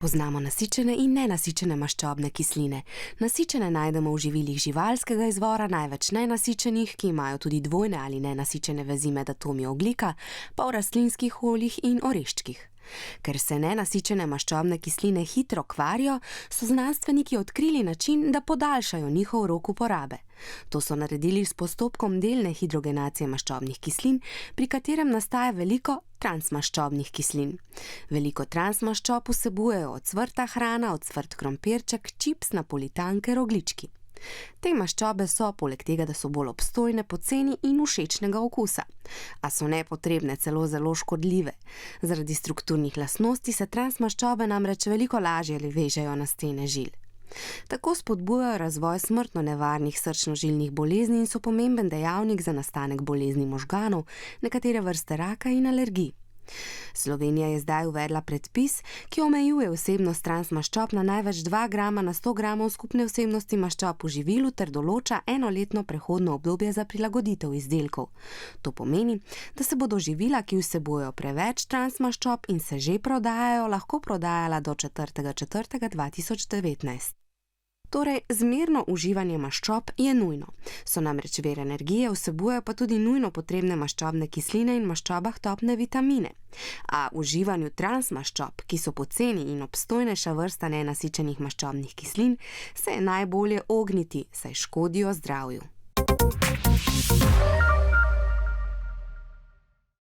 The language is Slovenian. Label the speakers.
Speaker 1: Poznamo nasičene in nenasičene maščobne kisline. Nasičene najdemo v živilih živalskega izvora, največ nenasičenih, ki imajo tudi dvojne ali nenasičene vezi med atomi ogljika, pa v rastlinskih oljih in oreščkih. Ker se nenasičene maščobne kisline hitro kvarijo, so znanstveniki odkrili način, da podaljšajo njihov rok uporabe. To so naredili s postopkom delne hidrogenacije maščobnih kislin, pri katerem nastaja veliko transmaščobnih kislin. Veliko transmaščob vsebujejo ocvrta hrana, ocvrt krompirček, čips, napolitanke, rogljički. Te maščobe so, poleg tega, da so bolj obstojne, poceni in všečnega okusa. A so nepotrebne, celo zelo škodljive. Zaradi strukturnih lastnosti se transmaščobe namreč veliko lažje vežejo na stene žil. Tako spodbujajo razvoj smrtno nevarnih srčno-žilnih bolezni in so pomemben dejavnik za nastanek bolezni možganov, nekatere vrste raka in alergij. Slovenija je zdaj uvedla predpis, ki omejuje vsebnost transmaščob na največ 2 grama na 100 gramov skupne vsebnosti maščob v živilu ter določa enoletno prehodno obdobje za prilagoditev izdelkov. To pomeni, da se bodo živila, ki vsebujejo preveč transmaščob in se že prodajajo, lahko prodajala do 4. 4. 2019. Torej, zmerno uživanje maščob je nujno. So namreč vir energije, vsebujejo pa tudi nujno potrebne maščobne kisline in maščobah topne vitamine. A uživanju transmaščob, ki so poceni in obstojnejša vrsta nenasičenih maščobnih kislin, se je najbolje ogniti, saj škodijo zdravju.